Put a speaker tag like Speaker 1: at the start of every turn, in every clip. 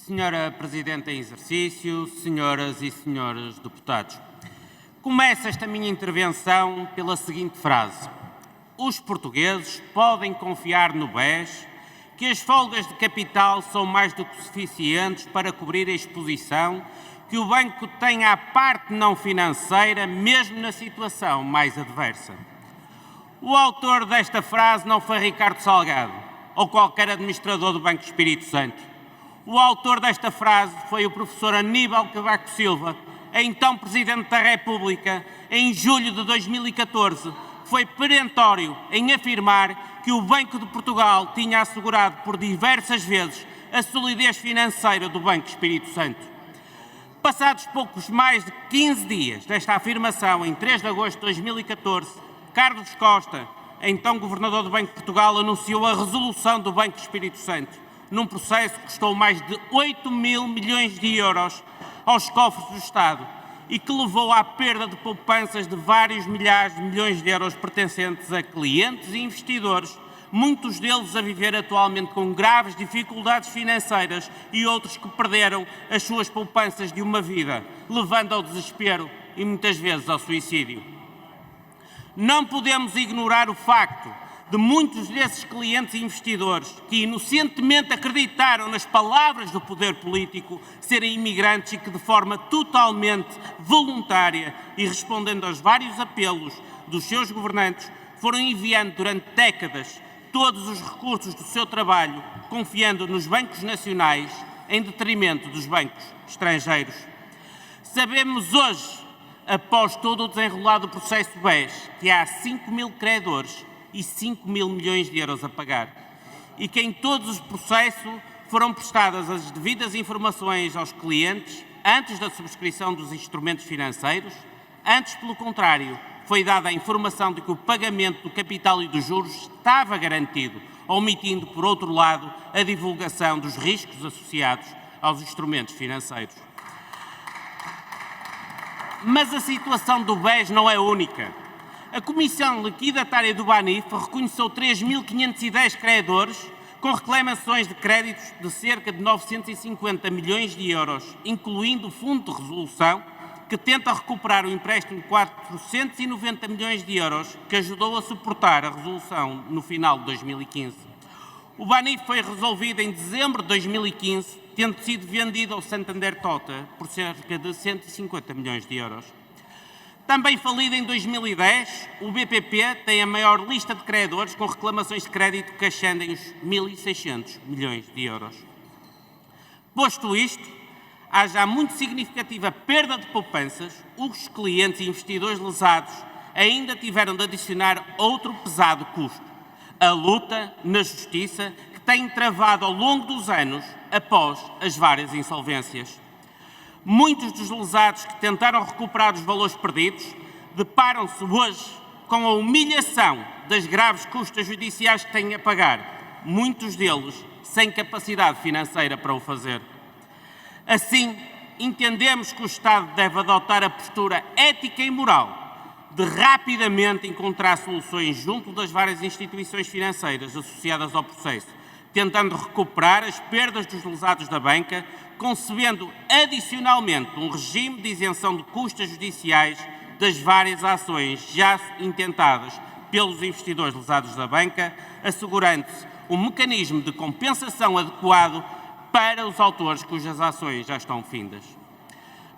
Speaker 1: Senhora Presidente em exercício, senhoras e senhores deputados, começo esta minha intervenção pela seguinte frase: os portugueses podem confiar no BES que as folgas de capital são mais do que suficientes para cobrir a exposição que o banco tem à parte não financeira, mesmo na situação mais adversa. O autor desta frase não foi Ricardo Salgado ou qualquer administrador do Banco Espírito Santo. O autor desta frase foi o professor Aníbal Cavaco Silva, então Presidente da República, em julho de 2014, foi perentório em afirmar que o Banco de Portugal tinha assegurado por diversas vezes a solidez financeira do Banco Espírito Santo. Passados poucos mais de 15 dias desta afirmação, em 3 de agosto de 2014, Carlos Costa, então Governador do Banco de Portugal, anunciou a resolução do Banco Espírito Santo, num processo que custou mais de 8 mil milhões de euros aos cofres do Estado e que levou à perda de poupanças de vários milhares de milhões de euros pertencentes a clientes e investidores, muitos deles a viver atualmente com graves dificuldades financeiras e outros que perderam as suas poupanças de uma vida, levando ao desespero e muitas vezes ao suicídio. Não podemos ignorar o facto de muitos desses clientes e investidores que inocentemente acreditaram nas palavras do poder político serem imigrantes e que de forma totalmente voluntária e respondendo aos vários apelos dos seus governantes foram enviando durante décadas todos os recursos do seu trabalho, confiando nos bancos nacionais em detrimento dos bancos estrangeiros. Sabemos hoje, após todo o desenrolar do processo BES, que há 5 mil credores e 5 mil milhões de euros a pagar, e que em todos os processos foram prestadas as devidas informações aos clientes antes da subscrição dos instrumentos financeiros, antes, pelo contrário, foi dada a informação de que o pagamento do capital e dos juros estava garantido, omitindo, por outro lado, a divulgação dos riscos associados aos instrumentos financeiros. Mas a situação do BES não é única. A Comissão Liquidatária do BANIF reconheceu 3.510 credores com reclamações de créditos de cerca de 950 milhões de euros, incluindo o Fundo de Resolução, que tenta recuperar o empréstimo de 490 milhões de euros, que ajudou a suportar a resolução no final de 2015. O BANIF foi resolvido em dezembro de 2015, tendo sido vendido ao Santander Tota por cerca de 150 milhões de euros. Também falido em 2010, o BPP tem a maior lista de credores com reclamações de crédito que ascendem os 1.600 milhões de euros. Posto isto, há já muito significativa perda de poupanças, os clientes e investidores lesados ainda tiveram de adicionar outro pesado custo: a luta na Justiça, que tem travado ao longo dos anos após as várias insolvências. Muitos dos lesados que tentaram recuperar os valores perdidos deparam-se hoje com a humilhação das graves custas judiciais que têm a pagar, muitos deles sem capacidade financeira para o fazer. Assim, entendemos que o Estado deve adotar a postura ética e moral de rapidamente encontrar soluções junto das várias instituições financeiras associadas ao processo, tentando recuperar as perdas dos lesados da banca, concebendo adicionalmente um regime de isenção de custas judiciais das várias ações já intentadas pelos investidores lesados da banca, assegurando-se um mecanismo de compensação adequado para os autores cujas ações já estão findas.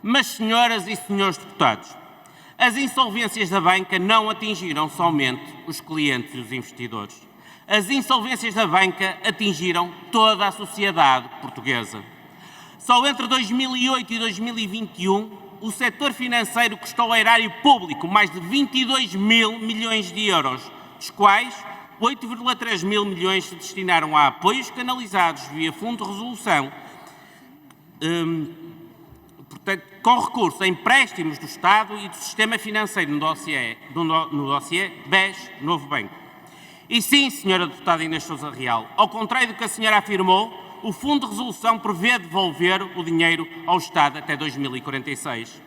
Speaker 1: Mas, senhoras e senhores deputados, as insolvências da banca não atingiram somente os clientes e os investidores. As insolvências da banca atingiram toda a sociedade portuguesa. Só entre 2008 e 2021, o setor financeiro custou ao erário público mais de 22 mil milhões de euros, dos quais 8,3 mil milhões se destinaram a apoios canalizados via Fundo de Resolução, portanto, com recurso a empréstimos do Estado e do sistema financeiro no dossiê BES Novo Banco. E sim, senhora deputada Inês Sousa Real, ao contrário do que a senhora afirmou, o Fundo de Resolução prevê devolver o dinheiro ao Estado até 2046.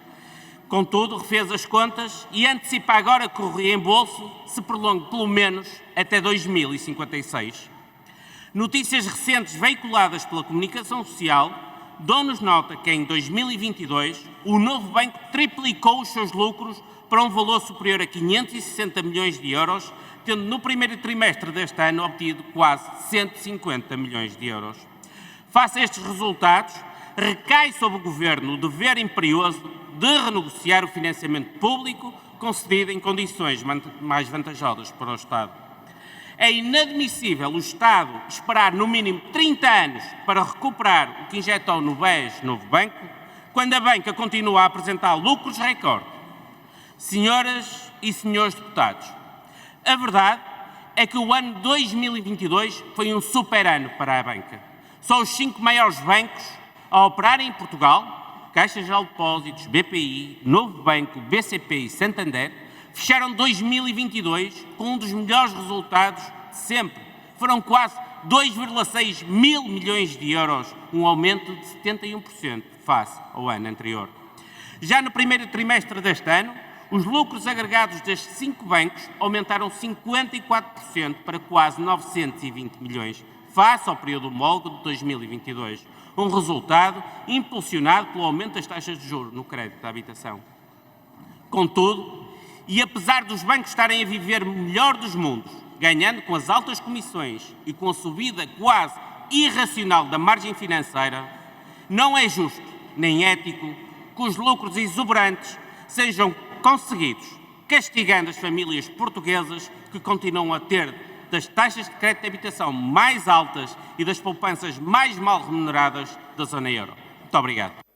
Speaker 1: Contudo, refez as contas e antecipa agora que o reembolso se prolongue pelo menos até 2056. Notícias recentes veiculadas pela comunicação social dão-nos nota que em 2022 o novo banco triplicou os seus lucros para um valor superior a 560 milhões de euros, tendo no primeiro trimestre deste ano obtido quase 150 milhões de euros. Face a estes resultados, recai sobre o Governo o dever imperioso de renegociar o financiamento público concedido em condições mais vantajosas para o Estado. É inadmissível o Estado esperar no mínimo 30 anos para recuperar o que injetou no BES novo banco, quando a banca continua a apresentar lucros recorde. Senhoras e senhores deputados, a verdade é que o ano 2022 foi um super ano para a banca. Só os 5 maiores bancos a operarem em Portugal, Caixa Geral de Depósitos, BPI, Novo Banco, BCP e Santander, fecharam 2022 com um dos melhores resultados de sempre. Foram quase 2,6 mil milhões de euros, um aumento de 71% face ao ano anterior. Já no primeiro trimestre deste ano, os lucros agregados destes 5 bancos aumentaram 54% para quase 920 milhões, face ao período homólogo de 2022, um resultado impulsionado pelo aumento das taxas de juros no crédito à habitação. Contudo, e apesar dos bancos estarem a viver o melhor dos mundos, ganhando com as altas comissões e com a subida quase irracional da margem financeira, não é justo nem ético que os lucros exuberantes sejam conseguidos, castigando as famílias portuguesas que continuam a ter das taxas de crédito de habitação mais altas e das poupanças mais mal remuneradas da zona euro. Muito obrigado.